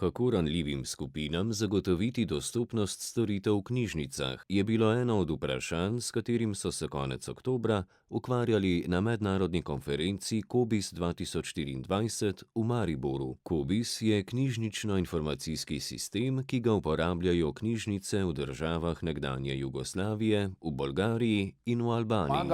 kako ranljivim skupinam zagotoviti dostopnost storitev v knjižnicah, je bilo eno od vprašanj, s katerim so se konec oktobra ukvarjali na mednarodni konferenci COBISS 2024 v Mariboru. COBISS je knjižnično-informacijski sistem, ki ga uporabljajo knjižnice v državah nekdanje Jugoslavije, v Bolgariji in v Albaniji.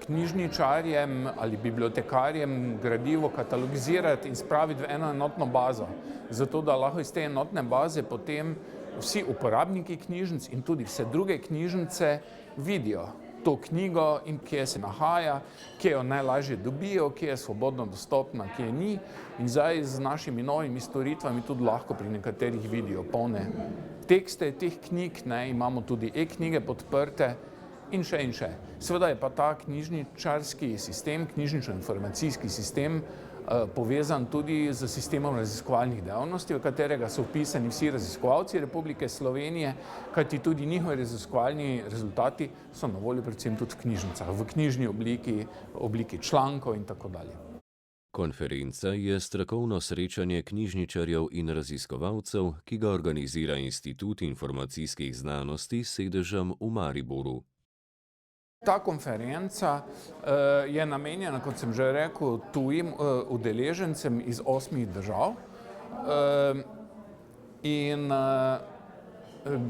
Knjižničarjem ali bibliotekarjem gradivo katalogizirati in spraviti v eno enotno bazo, zato da lahko iz te enotne baze potem vsi uporabniki knjižnic in tudi vse druge knjižnice vidijo to knjigo in kje se nahaja, kje jo najlažje dobijo, kje je svobodno dostopna, kje ni. In zdaj z našimi novimi storitvami tudi lahko pri nekaterih vidijo polne tekste teh knjig, imamo tudi e-knjige podprte. In še in še. Seveda je pa ta knjižničarski sistem, knjižnično-informacijski sistem povezan tudi z sistemom raziskovalnih dejavnosti, v katerega so vpisani vsi raziskovalci Republike Slovenije, kajti tudi njihovi raziskovalni rezultati so na voljo predvsem tudi v knjižnicah, v knjižni obliki člankov in tako dalje. Konferenca je strokovno srečanje knjižničarjev in raziskovalcev, ki ga organizira Institut informacijskih znanosti s sedežem v Mariboru. Ta konferenca je namenjena, kot sem že rekel, tujim udeležencem iz 8 držav in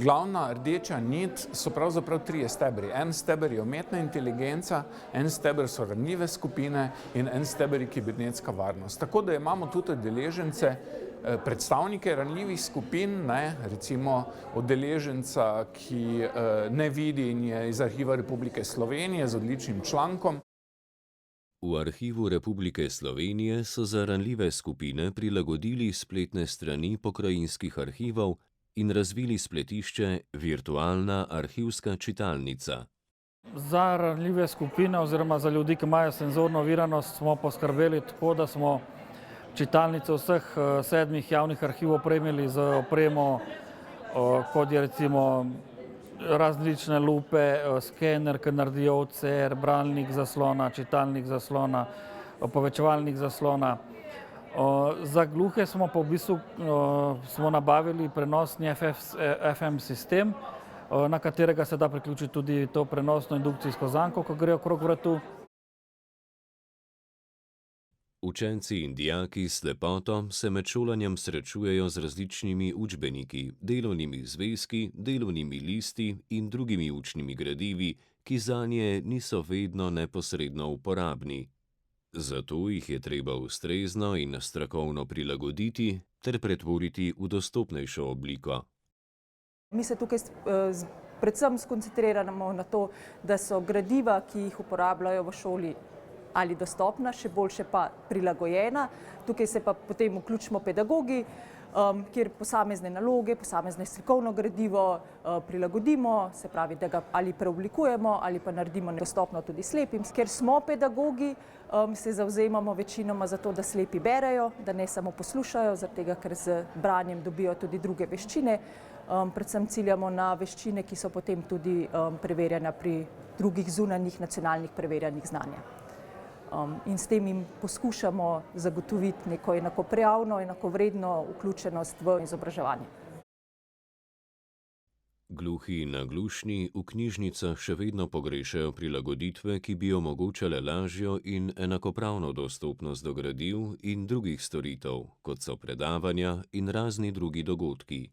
glavna rdeča nit so pravzaprav 3 stebri. En steber je umetna inteligenca, en steber so ranljive skupine in en steber je kibernetska varnost. Tako da imamo tudi udeležence, predstavnike ranljivih skupin, recimo udeleženca, ki ne vidi in je iz Arhiva Republike Slovenije z odličnim člankom. V Arhivu Republike Slovenije so za ranljive skupine prilagodili spletne strani pokrajinskih arhivov in razvili spletišče Virtualna arhivska čitalnica. Za ranljive skupine oziroma za ljudi, ki imajo senzorno oviranost, smo poskrbeli tako, da smo čitalnice vseh 7 javnih arhivov opremili z opremo, kot je recimo različne lupe, skener, ki naredijo OCR, bralnik zaslona, čitalnik zaslona, povečevalnik zaslona. Za gluhe smo pa v bistvu nabavili prenosni FM sistem, na katerega se da priključiti tudi to prenosno indukcijsko zanko, ko gre okrog vratu. Učenci in dijaki s slepoto se med šolanjem srečujejo z različnimi učbeniki, delovnimi zvezki, delovnimi listi in drugimi učnimi gradivi, ki zanje niso vedno neposredno uporabni. Zato jih je treba ustrezno in strokovno prilagoditi ter pretvoriti v dostopnejšo obliko. Mi se tukaj predvsem skoncentriramo na to, da so gradiva, ki jih uporabljajo v šoli, ali dostopna, še boljše pa prilagojena. Tukaj se pa potem vključimo pedagogi, kjer posamezne naloge, posamezne slikovno gradivo prilagodimo, se pravi, da ga ali preoblikujemo ali pa naredimo dostopno tudi slepim. Ker smo pedagogi, se zavzemamo večinoma za to, da slepi berejo, da ne samo poslušajo, zaradi tega, ker z branjem dobijo tudi druge veščine. Predvsem ciljamo na veščine, ki so potem tudi preverjene pri drugih zunanjih nacionalnih preverjanjih znanja. In s tem jim poskušamo zagotoviti neko enakopravno, enakovredno vključenost v izobraževanje. Gluhi in naglušni v knjižnicah še vedno pogrešajo prilagoditve, ki bi omogočale lažjo in enakopravno dostopnost do gradiv in drugih storitev, kot so predavanja in razni drugi dogodki.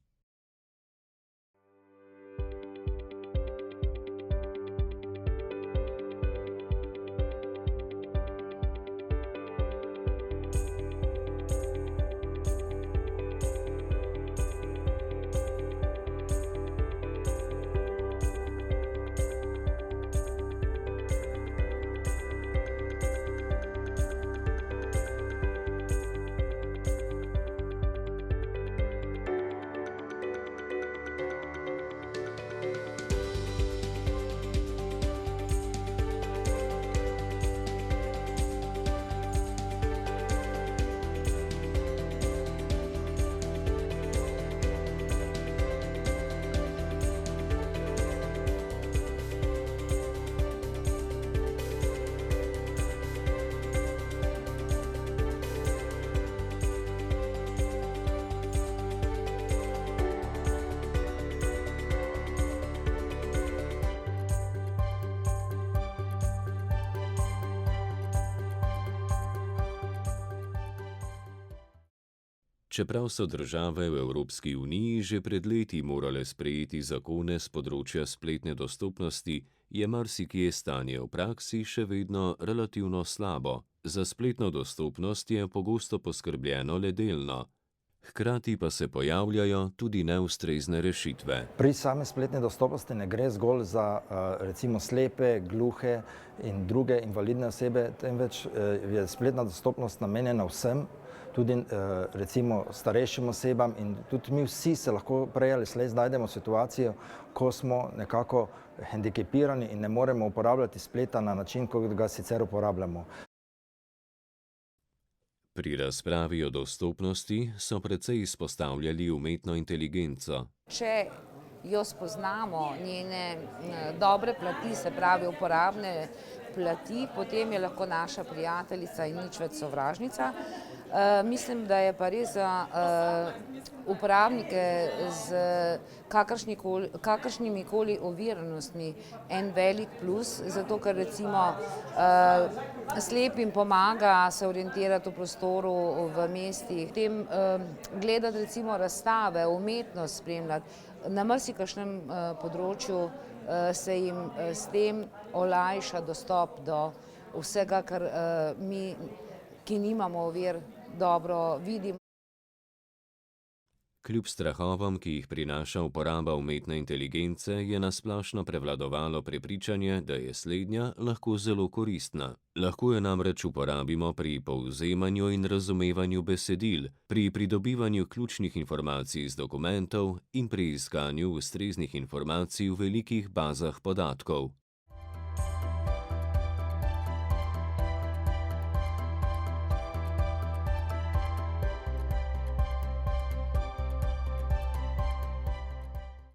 Čeprav so države v Evropski uniji že pred leti morale sprejeti zakone z področja spletne dostopnosti, je marsikje stanje v praksi še vedno relativno slabo. Za spletno dostopnost je pogosto poskrbljeno le delno. Hkrati pa se pojavljajo tudi neustrezne rešitve. Pri sami spletni dostopnosti ne gre zgolj za recimo slepe, gluhe in druge invalidne osebe, temveč je spletna dostopnost namenjena vsem, tudi recimo starejšim osebam, in tudi mi vsi se lahko prej ali slej znajdemo v situaciji, ko smo nekako hendikepirani in ne moremo uporabljati spleta na način, kot ga sicer uporabljamo. Pri razpravi o dostopnosti so precej izpostavljali umetno inteligenco. Če jo spoznamo, njene dobre plati, se pravi uporabne plati, potem je lahko naša prijateljica in nič več sovražnica. Mislim, da je pa res za uporabnike z kakršnimikoli oviranostmi en velik plus, zato ker recimo slepim pomaga se orientirati v prostoru v mestih, potem gledati recimo razstave, umetnost spremljati. Na marsikakšnem področju se jim s tem olajša dostop do vsega, kar mi, ki nimamo ovir, dobro vidimo. Kljub strahovom, ki jih prinaša uporaba umetne inteligence, je na splošno prevladovalo prepričanje, da je slednja lahko zelo koristna. Lahko jo namreč uporabimo pri povzemanju in razumevanju besedil, pri pridobivanju ključnih informacij iz dokumentov in pri iskanju ustreznih informacij v velikih bazah podatkov.